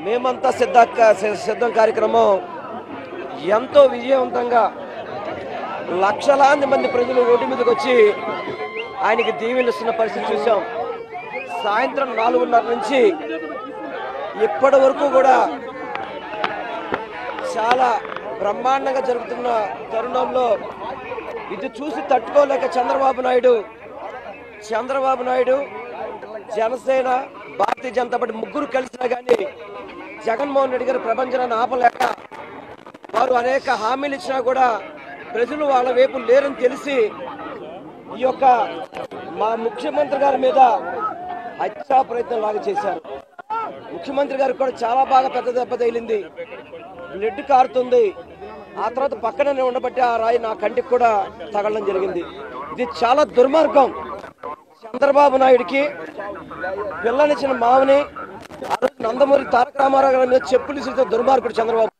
మేమంతా సిద్ధం కార్యక్రమం ఎంతో విజయవంతంగా లక్షలాది మంది ప్రజలు రోడ్డు మీదకి వచ్చి ఆయనకి దీవెనిస్తున్న పరిస్థితి చూసాం. సాయంత్రం 4:30 నుంచి ఇప్పటి వరకు కూడా చాలా బ్రహ్మాండంగా జరుగుతున్న తరుణంలో ఇది చూసి తట్టుకోలేక చంద్రబాబు నాయుడు జనసేన భారతీయ జనతా పార్టీ ముగ్గురు కలిసినా కానీ జగన్మోహన్ రెడ్డి గారి ప్రపంచాన్ని ఆపలేక వారు అనేక హామీలు ఇచ్చినా కూడా ప్రజలు వాళ్ళ వైపు లేరని తెలిసి ఈ యొక్క మా ముఖ్యమంత్రి గారి మీద హత్యా ప్రయత్నం లాగా చేశారు. ముఖ్యమంత్రి గారికి కూడా చాలా బాగా పెద్ద దెబ్బ తగిలింది, బ్లడ్ కారుతుంది. ఆ తర్వాత పక్కనే ఉండబట్టి ఆ రాయి నా కంటికి కూడా తగలడం జరిగింది. ఇది చాలా దుర్మార్గం. చంద్రబాబు నాయుడికి పిల్లనిచ్చిన మావని నందమూరి తారక రామారావు గారి మీద చెప్పులు ఇస్తే దుర్మార్గుడు చంద్రబాబు.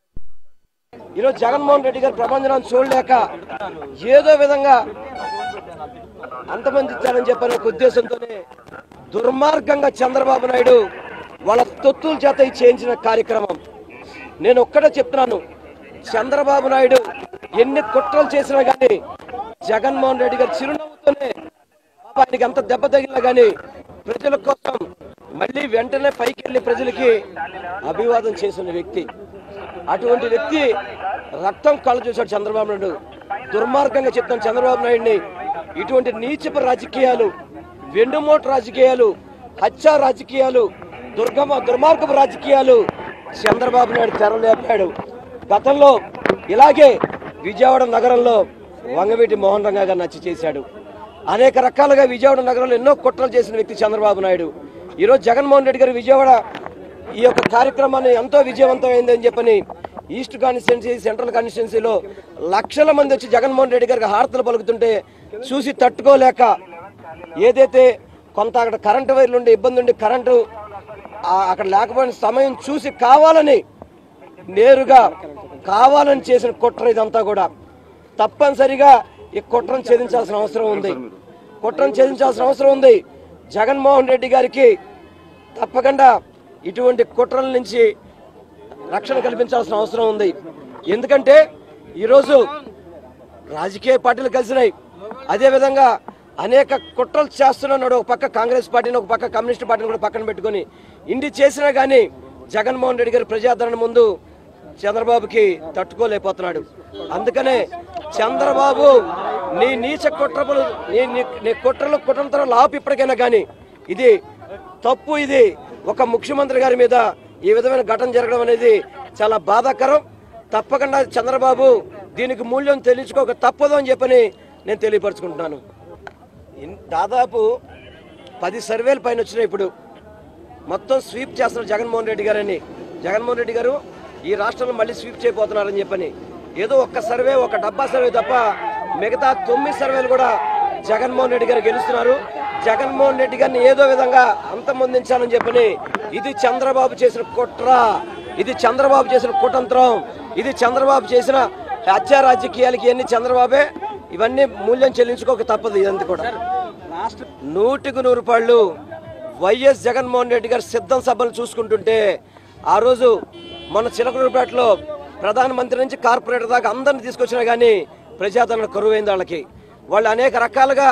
ఈరోజు జగన్మోహన్ రెడ్డి గారి ప్రపంచాన్ని చూడలేక ఏదో విధంగా అంతమంది ఇచ్చారని చెప్పని ఒక ఉద్దేశంతోనే దుర్మార్గంగా చంద్రబాబు నాయుడు వాళ్ళ తొత్తుల చేత చేయించిన కార్యక్రమం. నేను ఒక్కడే చెప్తున్నాను, చంద్రబాబు నాయుడు ఎన్ని కుట్రలు చేసినా కానీ జగన్మోహన్ రెడ్డి గారు చిరునవ్వుతోనే ఆయనకి ఎంత దెబ్బ తగిలినా కానీ ప్రజల కోసం మళ్ళీ వెంటనే పైకి వెళ్ళి ప్రజలకి అభివాదం చేసిన వ్యక్తి. అటువంటి వ్యక్తి రక్తం కళ్ళు చూశాడు చంద్రబాబు నాయుడు. దుర్మార్గంగా చెప్తాను చంద్రబాబు నాయుడిని. ఇటువంటి నీచపు రాజకీయాలు, వెండుమోటు రాజకీయాలు, హత్య రాజకీయాలు, దుర్మార్గపు రాజకీయాలు చంద్రబాబు నాయుడు తెరలేపాడు. గతంలో ఇలాగే విజయవాడ నగరంలో వంగవీటి మోహన్ రంగా గారిని హత్య చేశాడు. అనేక రకాలుగా విజయవాడ నగరంలో ఎన్నో కుట్రలు చేసిన వ్యక్తి చంద్రబాబు నాయుడు. ఈరోజు జగన్మోహన్ రెడ్డి గారు విజయవాడ ఈ యొక్క కార్యక్రమాన్ని ఎంతో విజయవంతమైందని చెప్పని ఈస్ట్ కాన్స్టిట్యున్సీ, సెంట్రల్ కాన్స్టిట్యున్సీలో లక్షల మంది వచ్చి జగన్మోహన్ రెడ్డి గారికి హారతలు పలుకుతుంటే చూసి తట్టుకోలేక ఏదైతే కొంత అక్కడ కరెంటు వైర్లు ఉండి ఇబ్బంది ఉండి కరెంటు అక్కడ లేకపోయిన సమయం చూసి నేరుగా కావాలని చేసిన కుట్ర ఇదంతా కూడా. తప్పనిసరిగా ఈ కుట్రను ఛేదించాల్సిన అవసరం ఉంది. జగన్మోహన్ రెడ్డి గారికి తప్పకుండా ఇటువంటి కుట్రల నుంచి రక్షణ కల్పించాల్సిన అవసరం ఉంది. ఎందుకంటే ఈరోజు రాజకీయ పార్టీలు కలిసినాయి, అదేవిధంగా అనేక కుట్రలు చేస్తున్నాడు. ఒక పక్క కాంగ్రెస్ పార్టీని, ఒక పక్క కమ్యూనిస్ట్ పార్టీని కూడా పక్కన పెట్టుకుని ఇన్ని చేసినా కానీ జగన్మోహన్ రెడ్డి గారి ప్రజాదరణ ముందు చంద్రబాబుకి తట్టుకోలేకపోతున్నాడు. అందుకనే చంద్రబాబు నీ నీచ కుట్రలు, నీ కుట్రలు లాపు ఇప్పటికైనా కానీ ఇది తప్పు. ఇది ఒక ముఖ్యమంత్రి గారి మీద ఈ విధమైన ఘటన జరగడం అనేది చాలా బాధాకరం. తప్పకుండా చంద్రబాబు దీనికి మూల్యం తెలియచుకోక తప్పదు అని చెప్పని నేను తెలియపరచుకుంటున్నాను. దాదాపు 10 సర్వేల పైన వచ్చినాయి. ఇప్పుడు మొత్తం స్వీప్ చేస్తున్నారు జగన్మోహన్ రెడ్డి గారని. జగన్మోహన్ రెడ్డి గారు ఈ రాష్ట్రంలో మళ్ళీ స్వీప్ చేయబోతున్నారని చెప్పని ఏదో ఒక్క సర్వే, ఒక డబ్బా సర్వే తప్ప మిగతా 9 సర్వేలు కూడా జగన్మోహన్ రెడ్డి గారు గెలుస్తున్నారు. జగన్మోహన్ రెడ్డి గారిని ఏదో విధంగా అంతమొందించాలని చెప్పని ఇది చంద్రబాబు చేసిన కుట్ర, ఇది చంద్రబాబు చేసిన కుతంత్రం, ఇది చంద్రబాబు చేసిన హత్య రాజకీయాలకి ఇవన్నీ చంద్రబాబే. ఇవన్నీ మూల్యం చెల్లించుకోక తప్పదు. ఇదంతా కూడా 100కి 100 రూపాయలు వైఎస్ జగన్మోహన్ రెడ్డి గారు సిద్ధం సభలు చూసుకుంటుంటే ఆ రోజు మన చిలకలూరుపేటలో ప్రధానమంత్రి నుంచి కార్పొరేటర్ దాకా అందరిని తీసుకొచ్చినా కానీ ప్రజాదరణ కరువైంది. వాళ్ళు అనేక రకాలుగా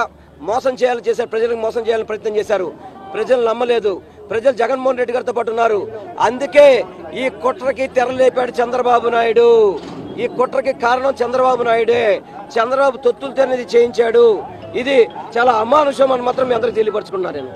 మోసం చేశారు, ప్రజలకు మోసం చేయాలని ప్రయత్నం చేశారు. ప్రజలు నమ్మలేదు. ప్రజలు జగన్మోహన్ రెడ్డి గారితో పాటు ఉన్నారు. అందుకే ఈ కుట్రకి తెరలేపాడు చంద్రబాబు నాయుడు. ఈ కుట్రకి కారణం చంద్రబాబు నాయుడే. చంద్రబాబు తొత్తులతో చేయించాడు. ఇది చాలా అమానుషం అని మాత్రం మీ అందరికీ తెలియపరచుకున్నాను నేను.